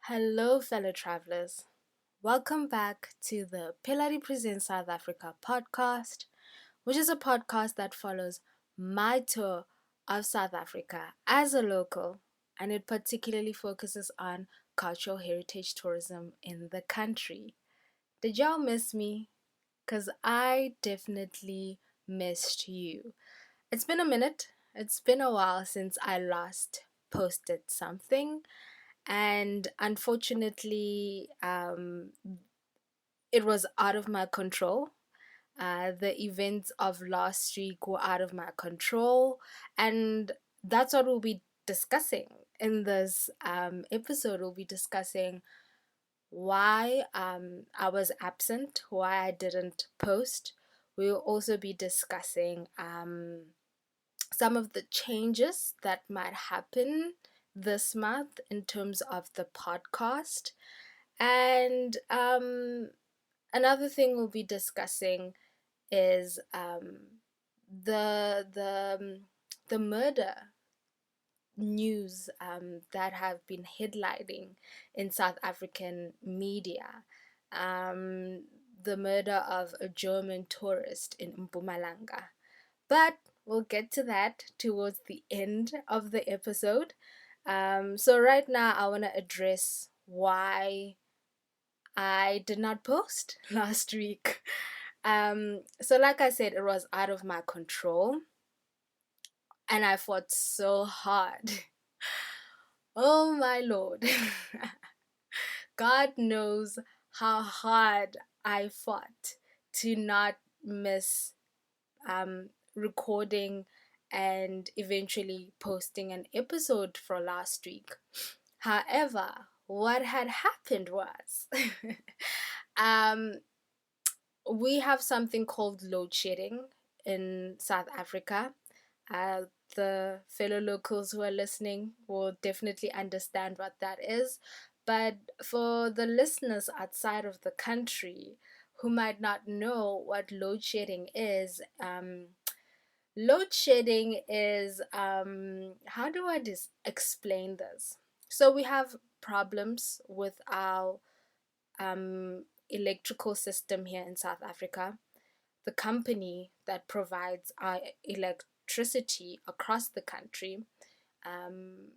Hello, fellow travelers. Welcome back to the Pilari Presents South Africa podcast, which is a podcast that follows my tour of South Africa as a local, and it particularly focuses on cultural heritage tourism in the country. Did y'all miss me? Because I definitely missed you. It's been a minute, it's been a while since I last posted something, and unfortunately, it was out of my control. The events of last week were out of my control, and that's what we'll be discussing in this episode. We'll be discussing why I was absent, why I didn't post. We'll also be discussing some of the changes that might happen this month in terms of the podcast. And another thing we'll be discussing is the the the murder news that have been headlining in South African media. Um, the murder of a German tourist in Mpumalanga. But we'll get to that towards the end of the episode. So right now, I want to address why I did not post last week. So like I said, it was out of my control, and I fought so hard. Oh my Lord. God knows how hard I fought to not miss recording and eventually posting an episode for last week. However, what had happened was um, we have something called load shedding in South Africa. Uh, the fellow locals who are listening will definitely understand what that is. But for the listeners outside of the country who might not know what load shedding is, load shedding is how do I explain this? So we have problems with our electrical system here in South Africa. The company that provides our electricity across the country um,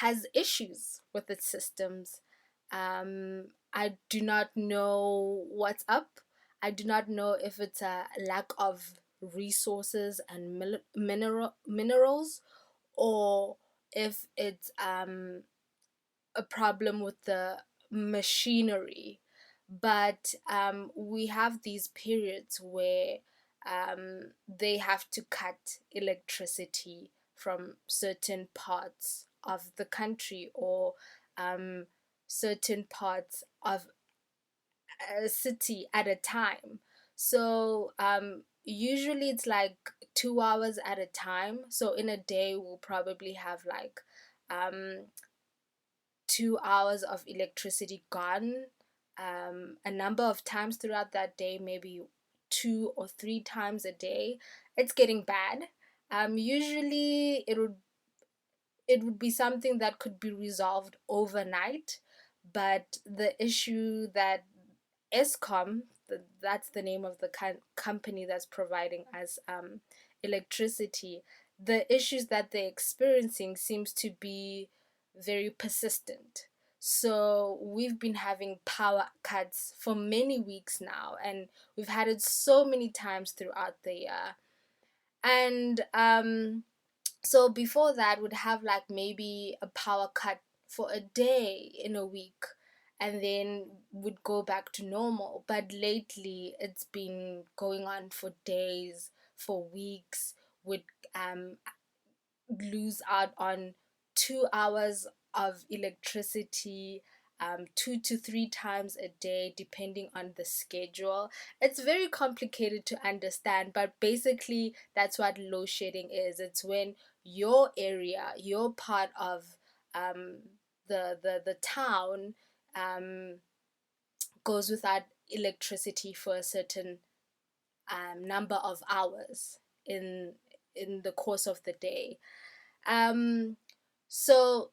has issues with its systems. I do not know what's up. I do not know if it's a lack of resources and minerals, or if it's a problem with the machinery. But we have these periods where they have to cut electricity from certain parts of the country, or certain parts of a city at a time. So usually it's like 2 hours at a time. So in a day, we'll probably have like um, 2 hours of electricity gone a number of times throughout that day, maybe 2 or 3 times a day. It's getting bad. Usually it would be something that could be resolved overnight, but the issue that Eskom, that's the name of the company that's providing us electricity, the issues that they're experiencing seems to be very persistent. So we've been having power cuts for many weeks now, and we've had it so many times throughout the year. And so before that, would have like maybe a power cut for a day in a week, and then would go back to normal. But lately, it's been going on for days, for weeks. Would um lose out on 2 hours of electricity 2 to 3 times a day, depending on the schedule. It's very complicated to understand, but basically, that's what load shedding is. It's when your area, your part of um, the town goes without electricity for a certain number of hours in the course of the day. Um, so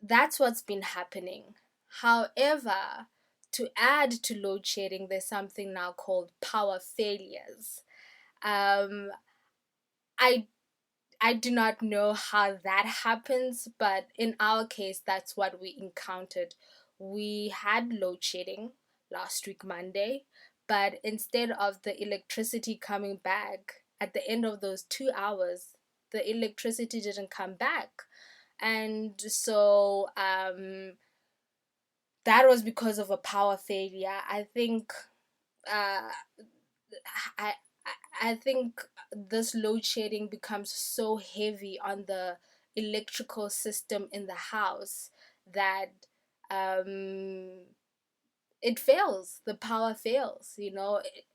that's what's been happening. However, to add to load shedding, there's something now called power failures. Um, I I do not know how that happens, but in our case, that's what we encountered. We had load shedding last week, Monday, but instead of the electricity coming back at the end of those 2 hours, the electricity didn't come back. And so that was because of a power failure. Uh, I I think this load shedding becomes so heavy on the electrical system in the house that um it fails, the power fails,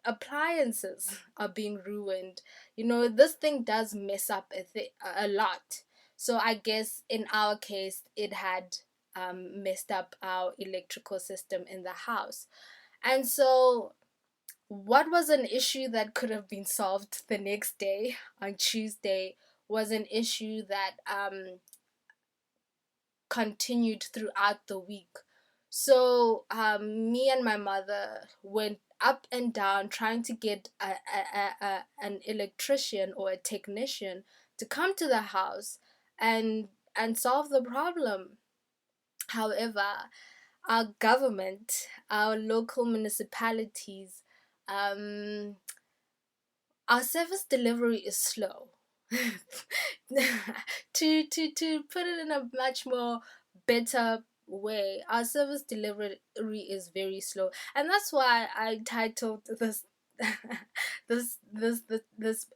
appliances are being ruined. This thing does mess up a lot. So I guess in our case it had messed up our electrical system in the house. And so what was an issue that could have been solved the next day on Tuesday was an issue that continued throughout the week. So me and my mother went up and down trying to get an electrician or a technician to come to the house and solve the problem. However, our government, our local municipalities, um, our service delivery is slow. To put it in a much more better way, our service delivery is very slow, and that's why I titled this this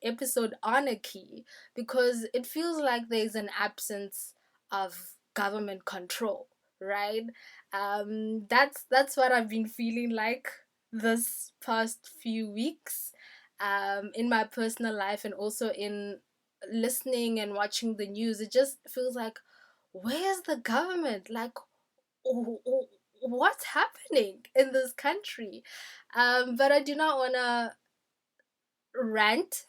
episode Anarchy, because it feels like there's an absence of government control, right? That's what I've been feeling like this past few weeks, in my personal life and also in listening and watching the news. It just feels like, where's the government? Like, what's happening in this country? But I do not want to rant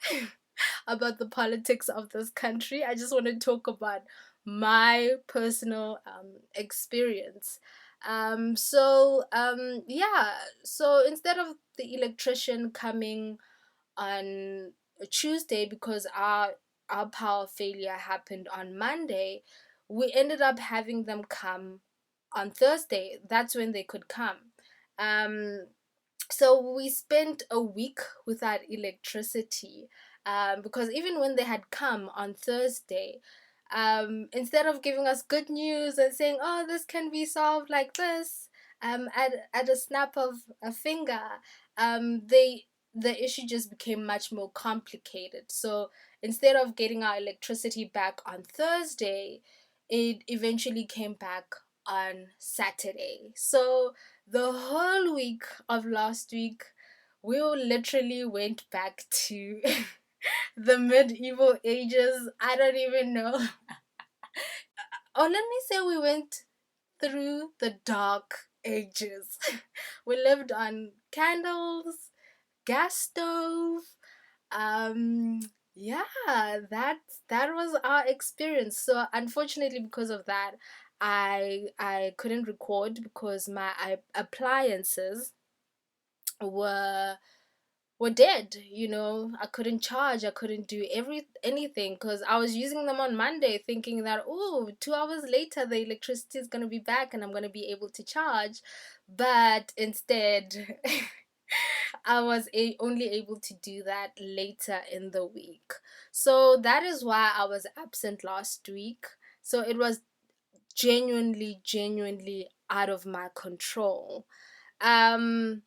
about the politics of this country. I just want to talk about my personal experience. Yeah, so instead of the electrician coming on Tuesday, because our power failure happened on Monday, we ended up having them come on Thursday. That's when they could come. Um, so we spent a week without electricity, because even when they had come on Thursday, instead of giving us good news and saying, oh, this can be solved like this, at a snap of a finger, the issue just became much more complicated. So instead of getting our electricity back on Thursday, it eventually came back on Saturday. So the whole week of last week, we literally went back to the medieval ages. I don't even know. Or let me say, we went through the dark ages. We lived on candles, gas stove. Um, yeah, that was our experience. So unfortunately, because of that, I couldn't record because my appliances were were dead. I couldn't charge, I couldn't do anything, because I was using them on Monday thinking that, oh, 2 hours later the electricity is going to be back and I'm going to be able to charge. But instead I was only able to do that later in the week. So that is why I was absent last week. So it was genuinely out of my control. um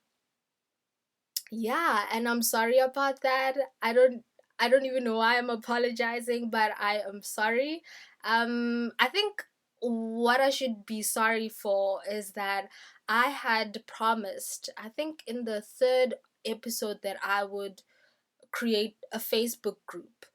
yeah, and I'm sorry about that. I don't even know why I'm apologizing, but I am sorry. I think what I should be sorry for is that I had promised, I think in the third episode, that I would create a Facebook group,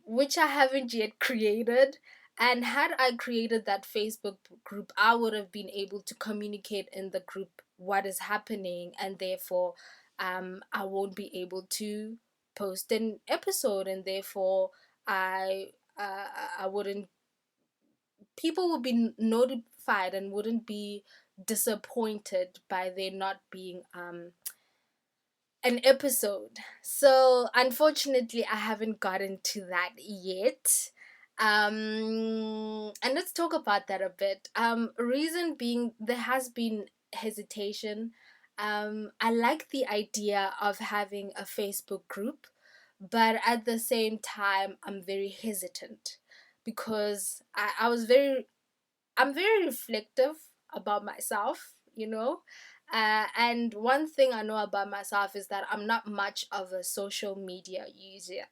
which I haven't yet created. And had I created that Facebook group, I would have been able to communicate in the group what is happening, and therefore, I won't be able to post an episode, and therefore, I I wouldn't people would be notified and wouldn't be disappointed by there not being an episode. So unfortunately, I haven't gotten to that yet. And let's talk about that a bit. Reason being, there has been hesitation. I like the idea of having a Facebook group, but at the same time, I'm very hesitant because I'm very reflective about myself, you know. And one thing I know about myself is that I'm not much of a social media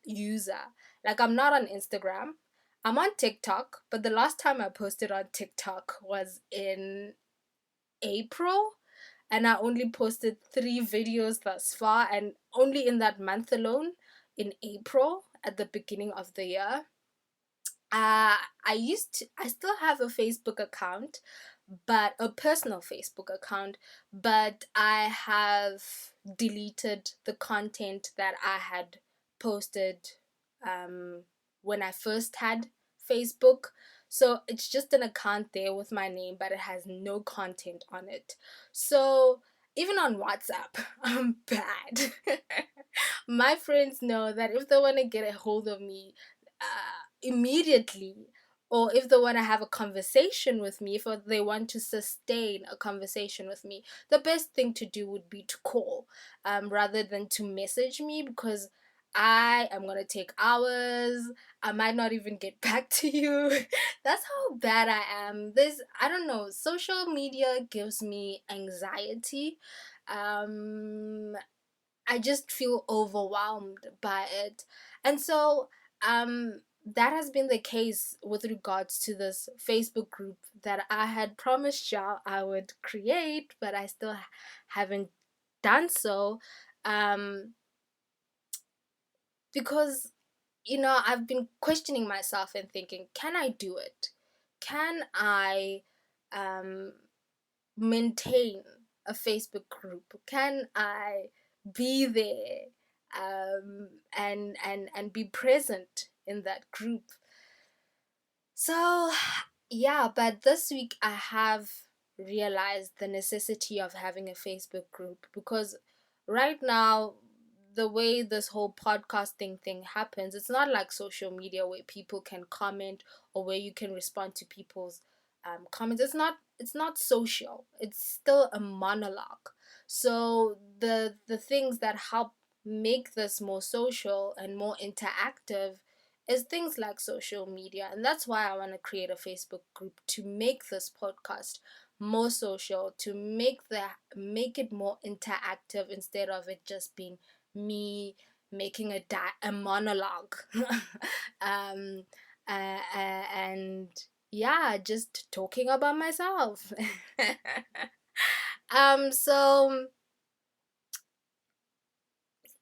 user. Like, I'm not on Instagram. I'm on TikTok, but the last time I posted on TikTok was in April, and I only posted 3 videos thus far, and only in that month alone, in April, at the beginning of the year. I still have a Facebook account, but a personal Facebook account, but I have deleted the content that I had posted um, when I first had Facebook. So it's just an account there with my name, but it has no content on it. So even on WhatsApp, I'm bad. My friends know that if they want to get a hold of me, immediately, or if they want to have a conversation with me, if they want to sustain a conversation with me, the best thing to do would be to call, rather than to message me, because I am going to take hours. I might not even get back to you. That's how bad I am. I don't know, social media gives me anxiety. um I just feel overwhelmed by it. And so that has been the case with regards to this Facebook group that I had promised y'all I would create, but I still haven't done so. Um because I've been questioning myself and thinking, can I do it? Can I um maintain a Facebook group? Can I be there, and be present in that group? So yeah, but this week I have realized the necessity of having a Facebook group, because right now, the way this whole podcasting thing happens, it's not like social media where people can comment, or where you can respond to people's comments. It's not social. It's still a monologue. So the things that help make this more social and more interactive is things like social media. And that's why I want to create a Facebook group, to make this podcast more social, to make it more interactive, instead of it just being me making a monologue. um and yeah, just talking about myself. So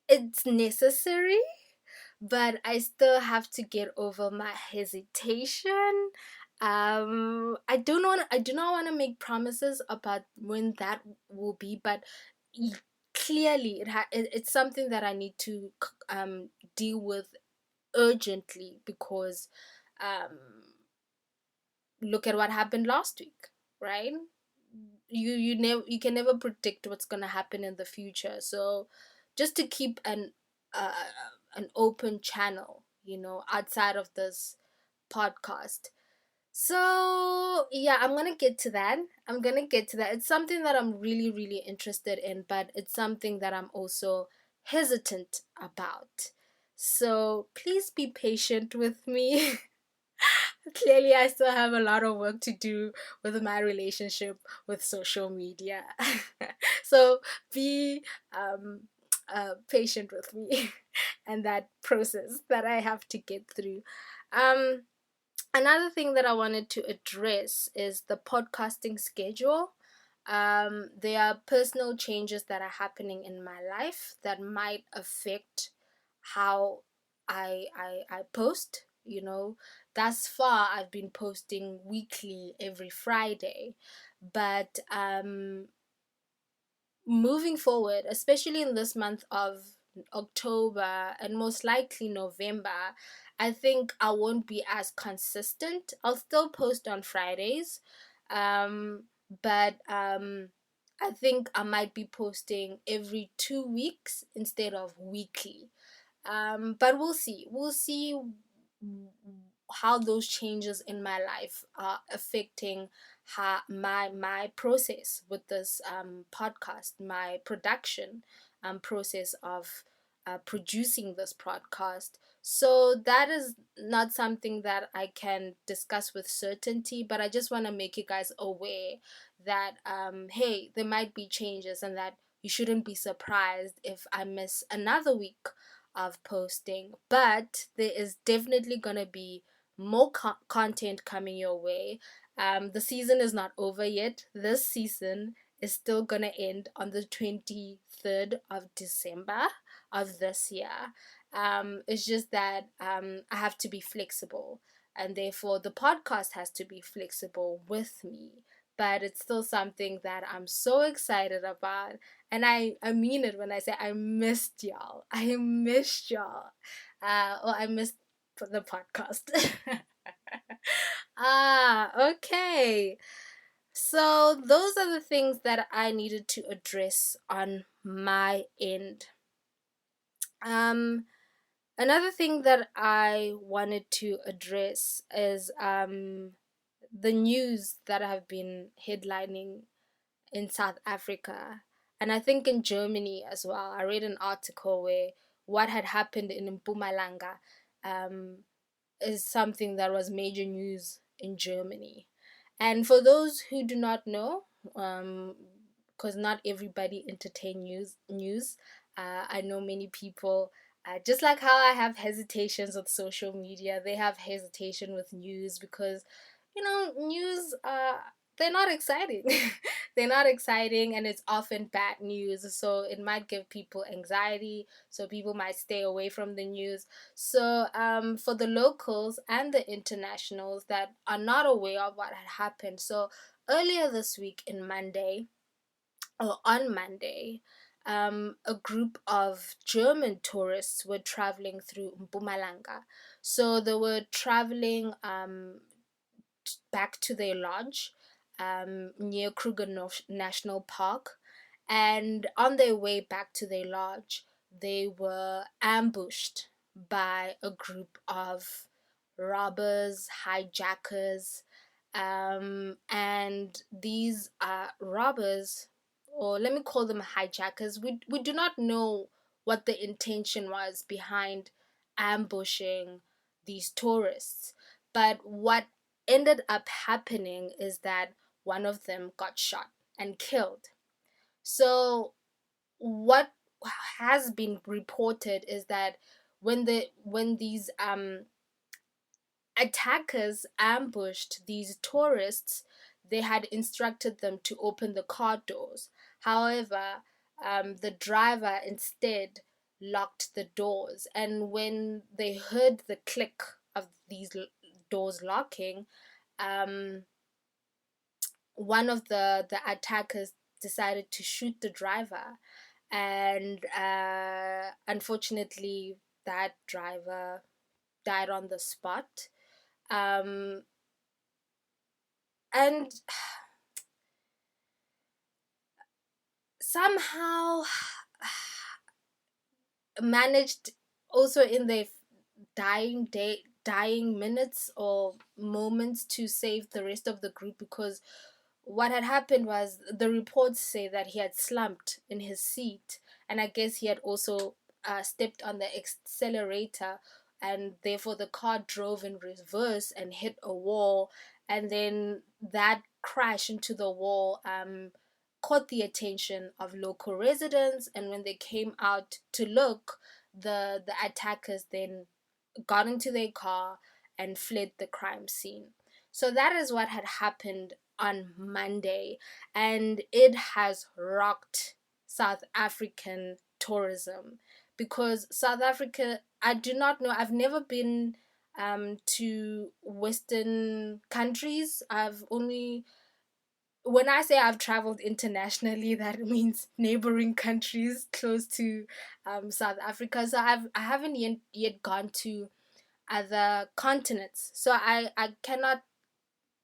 it's necessary, but I still have to get over my hesitation. I do not want to make promises about when that will be, but clearly it's something that I need to deal with urgently, because um look at what happened last week, right? You can never predict what's going to happen in the future. So just to keep uh, an open channel, outside of this podcast. So yeah, I'm gonna get to that. It's something that I'm really, really interested in, but it's something that I'm also hesitant about. So please be patient with me. Clearly, I still have a lot of work to do with my relationship with social media. So be um, patient with me and that process that I have to get through. Um, Another thing that I wanted to address is the podcasting schedule. There are personal changes that are happening in my life that might affect how I post. Thus far I've been posting weekly every Friday, but moving forward, especially in this month of October and most likely November, I think I won't be as consistent. I'll still post on Fridays, um, but I think I might be posting every 2 weeks instead of weekly. But we'll see. We'll see how those changes in my life are affecting how my process with this podcast, my production process of producing this podcast. So that is not something that I can discuss with certainty, but I just want to make you guys aware that hey, there might be changes, and that you shouldn't be surprised if I miss another week of posting. But there is definitely gonna be more content coming your way. The season is not over yet. This season is still gonna end on the 23rd of December of this year. It's just that I have to be flexible, and therefore the podcast has to be flexible with me. But it's still something that I'm so excited about. And I mean it when I say I missed y'all. I missed y'all. Well, I missed the podcast. Okay. So those are the things that I needed to address on my end. Um, Another thing that I wanted to address is the news that have been headlining in South Africa, and I think in Germany as well. I read an article where what had happened in Mpumalanga um, is something that was major news in Germany. And for those who do not know, because not everybody entertain news, I know many people. Just like how I have hesitations with social media, they have hesitation with news because, news they're not exciting. They're not exciting, and it's often bad news. So it might give people anxiety. So people might stay away from the news. So for the locals and the internationals that are not aware of what had happened, so earlier this week on Monday, a group of German tourists were traveling through Mpumalanga. So they were traveling back to their lodge near Kruger National Park. And on their way back to their lodge, they were ambushed by a group of robbers, hijackers, and these robbers, or let me call them hijackers, we do not know what the intention was behind ambushing these tourists. But what ended up happening is that one of them got shot and killed. So what has been reported is that when these attackers ambushed these tourists, they had instructed them to open the car doors. However, the driver instead locked the doors, and when they heard the click of these doors locking, um, one of the attackers decided to shoot the driver, and unfortunately, that driver died on the spot. Um, and somehow managed also in their dying minutes or moments to save the rest of the group, because what had happened was the reports say that he had slumped in his seat, and I guess he had also stepped on the accelerator, and therefore the car drove in reverse and hit a wall, and then that crash into the wall caught the attention of local residents, and when they came out to look, the attackers then got into their car and fled the crime scene. So that is what had happened on Monday, and it has rocked South African tourism, because South Africa, I do not know, I've never been to Western countries. I've only, when I say I've traveled internationally, that means neighboring countries close to South Africa. So I haven't yet gone to other continents. So I cannot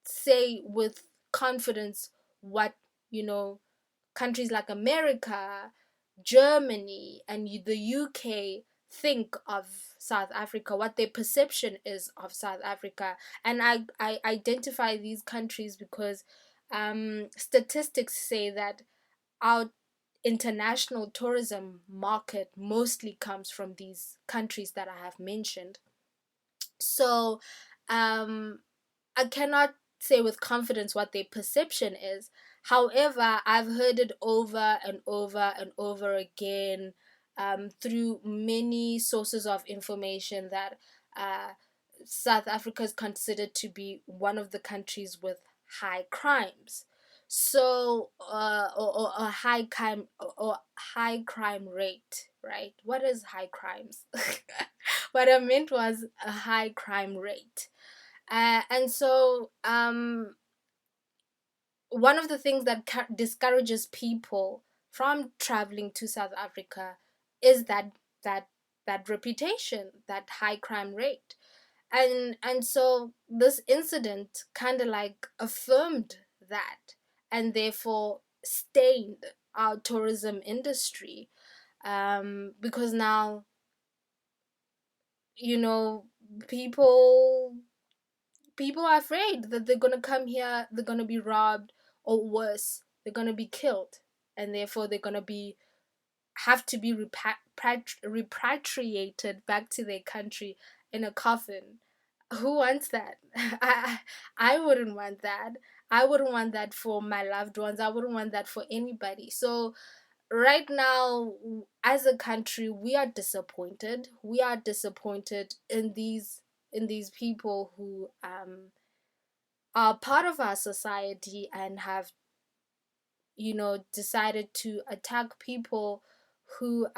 say with confidence what, you know, countries like America, Germany, and the UK think of South Africa, what their perception is of South Africa. And I identify these countries because statistics say that our international tourism market mostly comes from these countries that I have mentioned. So I cannot say with confidence what their perception is. However, I've heard it over and over and over again through many sources of information that uh, South Africa is considered to be one of the countries with high crimes. So, or a high crime rate, right? What is high crimes? What I meant was a high crime rate. And so, one of the things that discourages people from traveling to South Africa is that that reputation, that high crime rate. And so this incident kind of like affirmed that, and therefore stained our tourism industry, because now, you know, people people are afraid that they're gonna come here, they're gonna be robbed, or worse, they're gonna be killed, and therefore they're gonna be have to be repatriated back to their country in a coffin. Who wants that? I wouldn't want that. I wouldn't want that for my loved ones. I wouldn't want that for anybody. So right now, as a country, we are disappointed. We are disappointed in these people who are part of our society and have, you know, decided to attack people who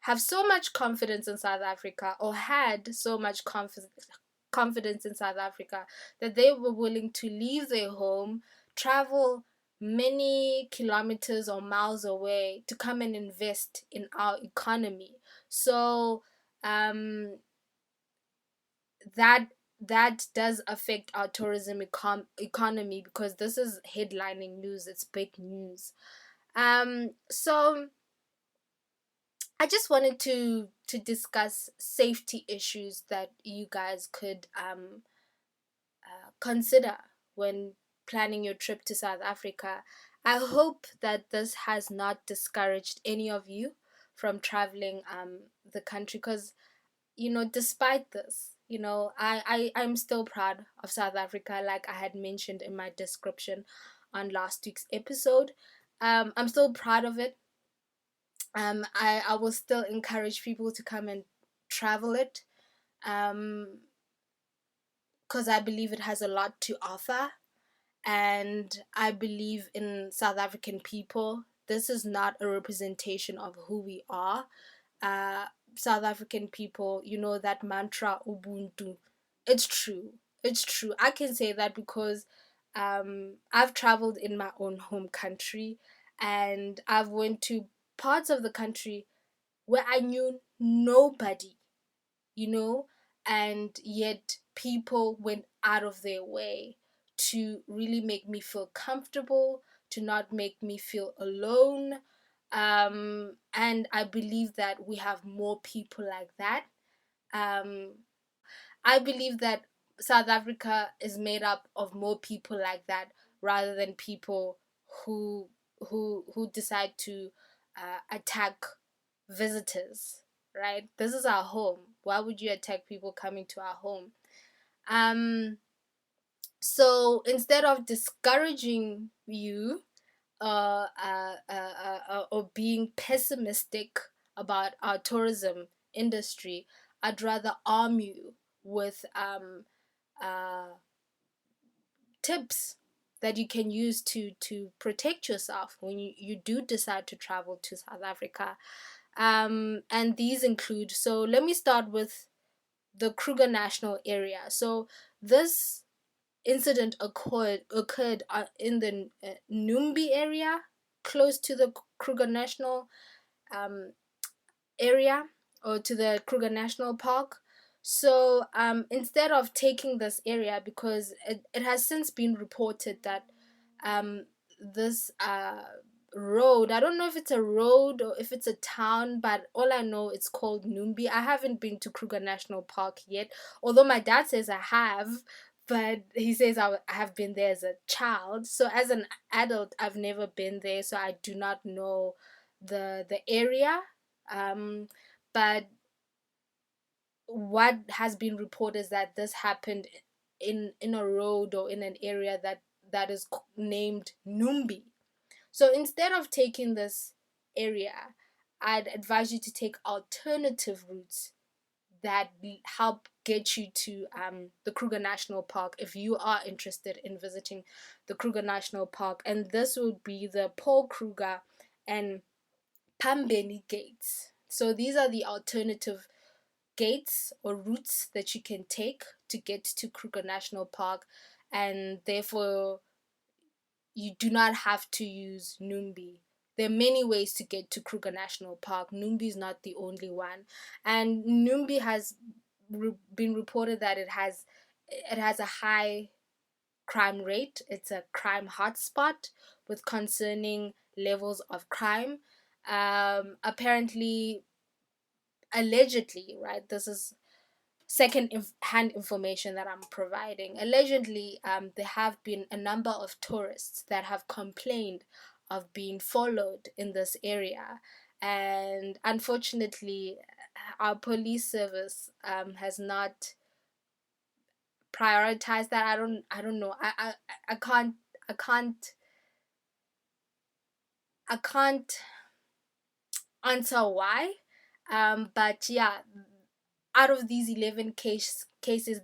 have so much confidence in South Africa, or had so much confidence in South Africa, that they were willing to leave their home, travel many kilometers or miles away to come and invest in our economy. So um that that does affect our tourism economy, because this is headlining news, it's big news. So I just wanted to discuss safety issues that you guys could consider when planning your trip to South Africa. I hope that this has not discouraged any of you from traveling the country, because, you know, despite this, you know, I'm still proud of South Africa, like I had mentioned in my description on last week's episode. I'm still proud of it. I will still encourage people to come and travel it, because I believe it has a lot to offer, and I believe in South African people. This is not a representation of who we are. uh, South African people, you know, that mantra Ubuntu. It's true. It's true. I can say that because I've traveled in my own home country, and I've went to parts of the country where I knew nobody, you know, and yet people went out of their way to really make me feel comfortable, to not make me feel alone. And I believe that we have more people like that. Um, I believe that South Africa is made up of more people like that, rather than people who who decide to attack visitors. Right? This is our home. Why would you attack people coming to our home? Um, so instead of discouraging you, or being pessimistic about our tourism industry, I'd rather arm you with uh, tips that you can use to protect yourself when you do decide to travel to South Africa. And these include, so let me start with the Kruger National Area. So this incident occurred in the Numbi area, close to the Kruger National um, area, or to the Kruger National Park. So instead of taking this area, because it has since been reported that um, this road, I don't know if it's a road or if it's a town, but all I know it's called Numbi. I haven't been to Kruger National Park yet, although my dad says I have, but he says I have been there as a child. So as an adult, I've never been there, so I do not know the area. Um, but what has been reported is that this happened in a road or in an area that is named Numbi. So instead of taking this area, I'd advise you to take alternative routes that help get you to the Kruger National Park if you are interested in visiting the Kruger National Park. And this would be the Paul Kruger and Pambeni gates. So these are the alternative gates or routes that you can take to get to Kruger National Park, and therefore you do not have to use Numbi. There are many ways to get to Kruger National Park. Numbi is not the only one, and Numbi has been reported that it has a high crime rate. It's a crime hotspot with concerning levels of crime. Apparently, allegedly, right? This is hand information that I'm providing. Allegedly, there have been a number of tourists that have complained of being followed in this area, and unfortunately, our police service has not prioritized that. I don't know. I can't I can't I can't answer why. But yeah, out of these 11 cases,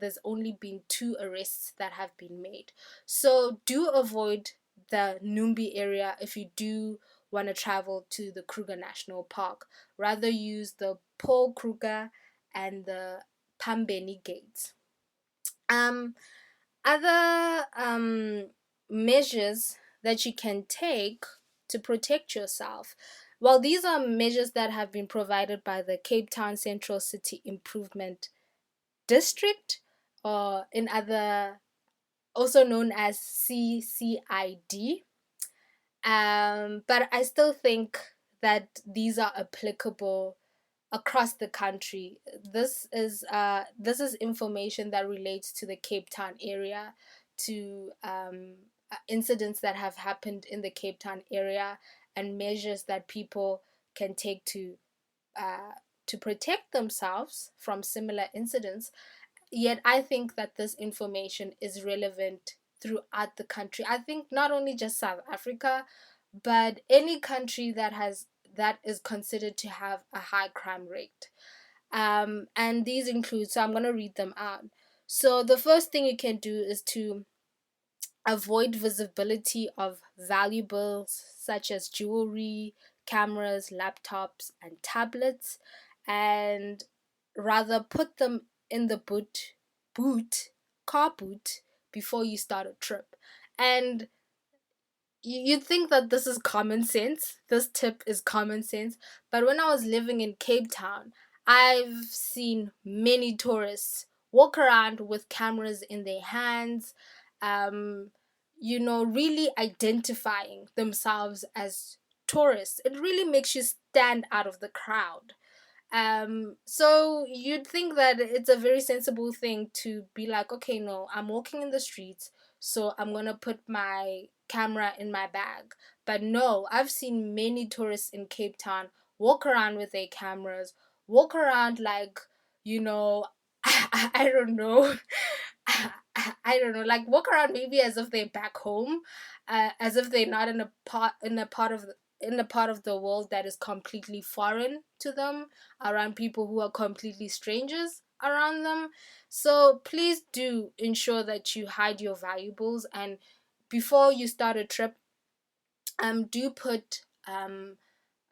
there's only been 2 arrests that have been made. So do avoid the Numbi area if you do want to travel to the Kruger National Park. Rather use the Paul Kruger and the Pambeni gates. Um, Other measures that you can take to protect yourself. Well, these are measures that have been provided by the Cape Town Central City Improvement District, or in other, also known as CCID. But I still think that these are applicable across the country. This is information that relates to the Cape Town area, to incidents that have happened in the Cape Town area, and measures that people can take to protect themselves from similar incidents. Yet I think that this information is relevant throughout the country. I think not only just South Africa, but any country that is considered to have a high crime rate. And these include, so I'm going to read them out. So the first thing you can do is to avoid visibility of valuables such as jewelry, cameras, laptops, and tablets, and rather put them in the car boot before you start a trip. And you'd think that this is common sense. This tip is common sense. But when I was living in Cape Town, I've seen many tourists walk around with cameras in their hands, um, really identifying themselves as tourists. It really makes you stand out of the crowd. So you'd think that it's a very sensible thing to be like, okay, no, I'm walking in the streets, so I'm gonna put my camera in my bag. But no, I've seen many tourists in Cape Town walk around with their cameras, walk around like, you know, I don't know. I don't know, like walk around maybe as if they're back home, as if they're not in a part of the world that is completely foreign to them, around people who are completely strangers around them. So please do ensure that you hide your valuables, and before you start a trip, do put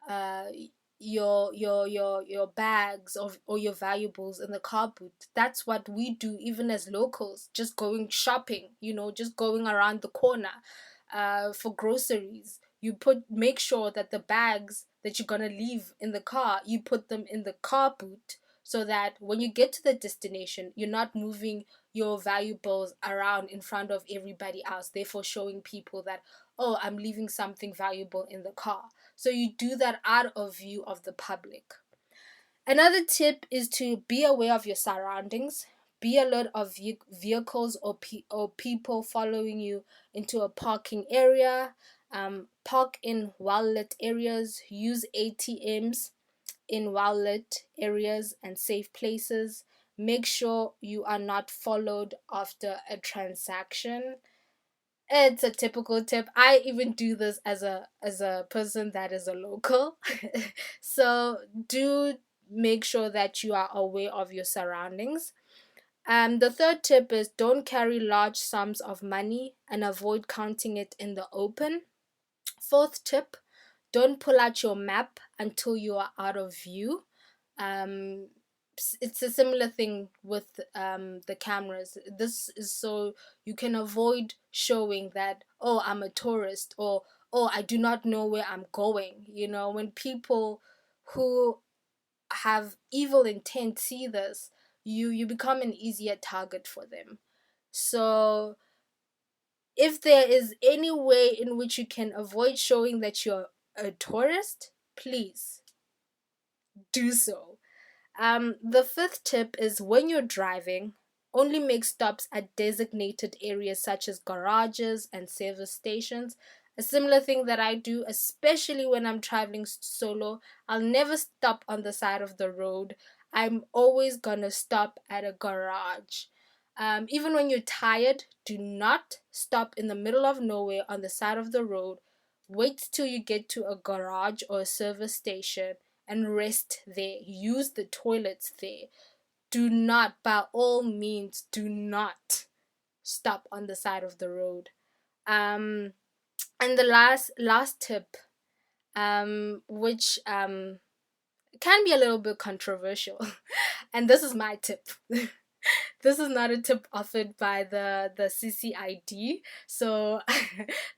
uh your bags or your valuables in the car boot. That's what we do even as locals, just going shopping, just going around the corner for groceries. Make sure that the bags that you're gonna leave in the car, you put them in the car boot, so that when you get to the destination, you're not moving your valuables around in front of everybody else, therefore showing people that, oh, I'm leaving something valuable in the car. So you do that out of view of the public. Another tip is to be aware of your surroundings. Be alert of vehicles or people following you into a parking area. Park in well-lit areas. Use ATMs in well-lit areas and safe places. Make sure you are not followed after a transaction. It's a typical tip. I even do this as a person that is a local. So do make sure that you are aware of your surroundings. The third tip is don't carry large sums of money and avoid counting it in the open. Fourth tip, don't pull out your map until you are out of view. um it's a similar thing with the cameras. This is so you can avoid showing that, oh, I'm a tourist, or oh, I do not know where I'm going. When people who have evil intent see this, you become an easier target for them. So if there is any way in which you can avoid showing that you're a tourist, please do so. The fifth tip is when you're driving, only make stops at designated areas such as garages and service stations. A similar thing that I do, especially when I'm traveling solo, I'll never stop on the side of the road. I'm always gonna stop at a garage. Even when you're tired, do not stop in the middle of nowhere on the side of the road. Wait till you get to a garage or a service station and rest there. Use the toilets there. Do not, by all means, do not stop on the side of the road. Um, and the last tip, which can be a little bit controversial, and this is my tip. This is not a tip offered by the CCID, so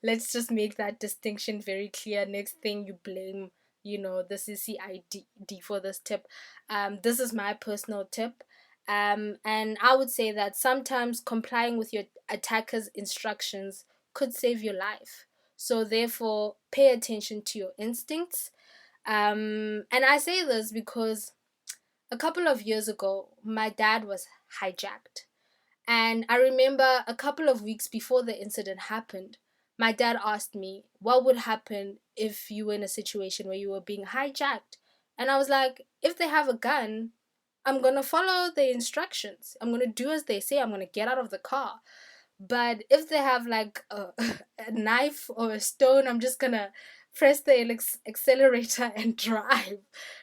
let's just make that distinction very clear. Next thing you blame, the CCID for this tip. This is my personal tip. And I would say that sometimes complying with your attacker's instructions could save your life. So therefore, pay attention to your instincts. And I say this because a couple of years ago, my dad was hijacked. And I remember a couple of weeks before the incident happened, my dad asked me, what would happen if you were in a situation where you were being hijacked? And I was like, if they have a gun, I'm going to follow the instructions. I'm going to do as they say. I'm going to get out of the car. But if they have like a knife or a stone, I'm just going to press the accelerator and drive,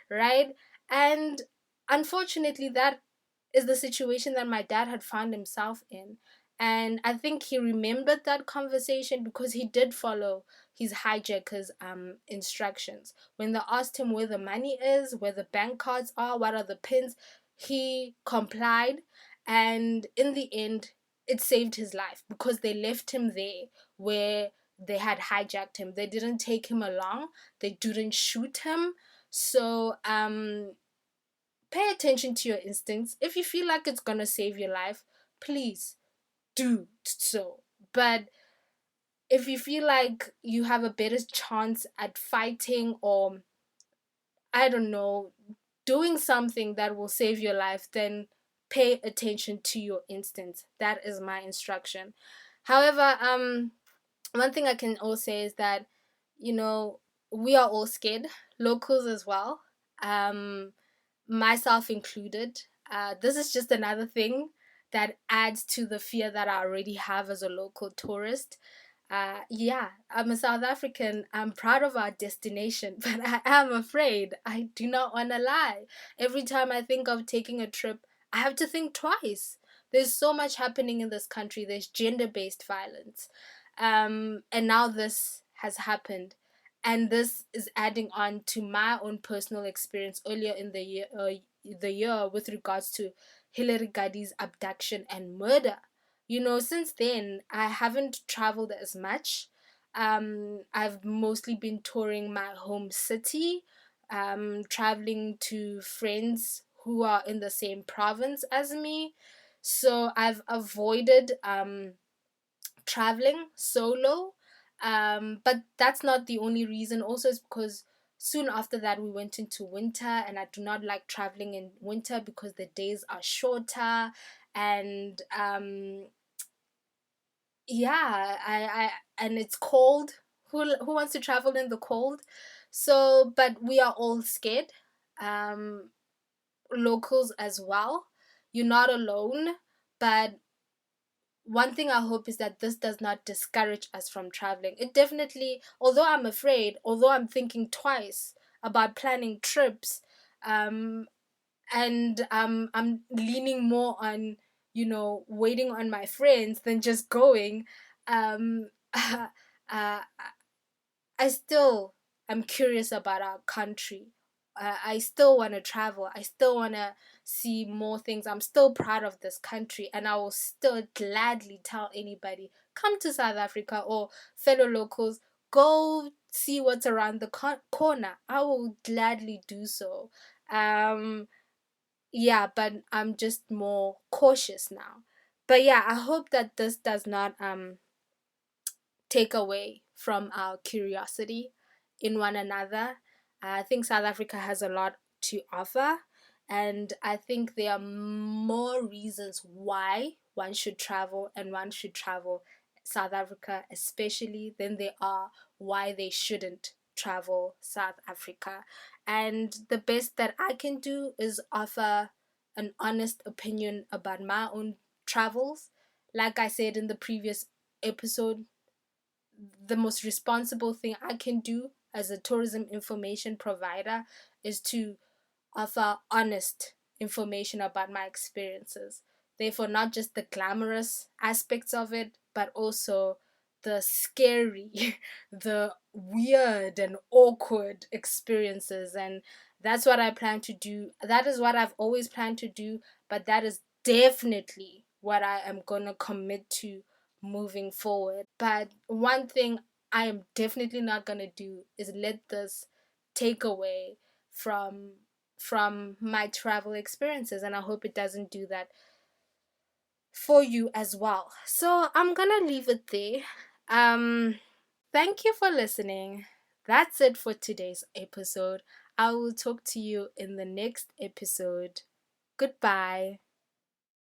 right? And unfortunately, that is the situation that my dad had found himself in. And I think he remembered that conversation because he did follow his hijacker's instructions. When they asked him where the money is, where the bank cards are, what are the pins, he complied. And in the end, it saved his life because they left him there where they had hijacked him. They didn't take him along, they didn't shoot him. So, pay attention to your instincts. If you feel like it's gonna save your life, please do so. But if you feel like you have a better chance at fighting, or I don't know, doing something that will save your life, then pay attention to your instincts. That is my instruction. However, one thing I can also say is that, we are all scared, locals as well. Myself included. This is just another thing that adds to the fear that I already have as a local tourist. Yeah, I'm a South African. I'm proud of our destination, but I am afraid. I do not want to lie. Every time I think of taking a trip, I have to think twice. There's so much happening in this country. There's gender-based violence. And now this has happened. And this is adding on to my own personal experience earlier in the year with regards to Hillary Gadi's abduction and murder. Since then, I haven't traveled as much. I've mostly been touring my home city, traveling to friends who are in the same province as me. So I've avoided traveling solo. But that's not the only reason. Also, it's because soon after that we went into winter, and I do not like traveling in winter because the days are shorter, and yeah, I and it's cold. Who wants to travel in the cold? So, but we are all scared. Um, Locals as well. You're not alone, but one thing I hope is that this does not discourage us from traveling. It definitely, although I'm afraid, although I'm thinking twice about planning trips, um, and I'm leaning more on, waiting on my friends than just going. Um, uh, I still am curious about our country. I still want to travel. I still want to see more things. I'm still proud of this country, and I will still gladly tell anybody, come to South Africa, or fellow locals, go see what's around the corner. I will gladly do so. Um, yeah, but I'm just more cautious now. But yeah, I hope that this does not take away from our curiosity in one another. I think South Africa has a lot to offer, and I think there are more reasons why one should travel, and one should travel South Africa especially, than there are why they shouldn't travel South Africa. And the best that I can do is offer an honest opinion about my own travels. Like I said in the previous episode, the most responsible thing I can do as a tourism information provider is to offer honest information about my experiences. Therefore, not just the glamorous aspects of it, but also the scary, the weird and awkward experiences. And that's what I plan to do. That is what I've always planned to do, but that is definitely what I am going to commit to moving forward. But one thing I am definitely not going to do is let this take away from my travel experiences, and I hope it doesn't do that for you as well. So I'm gonna leave it there. um Thank you for listening. That's it for today's episode. I will talk to you in the next episode. Goodbye.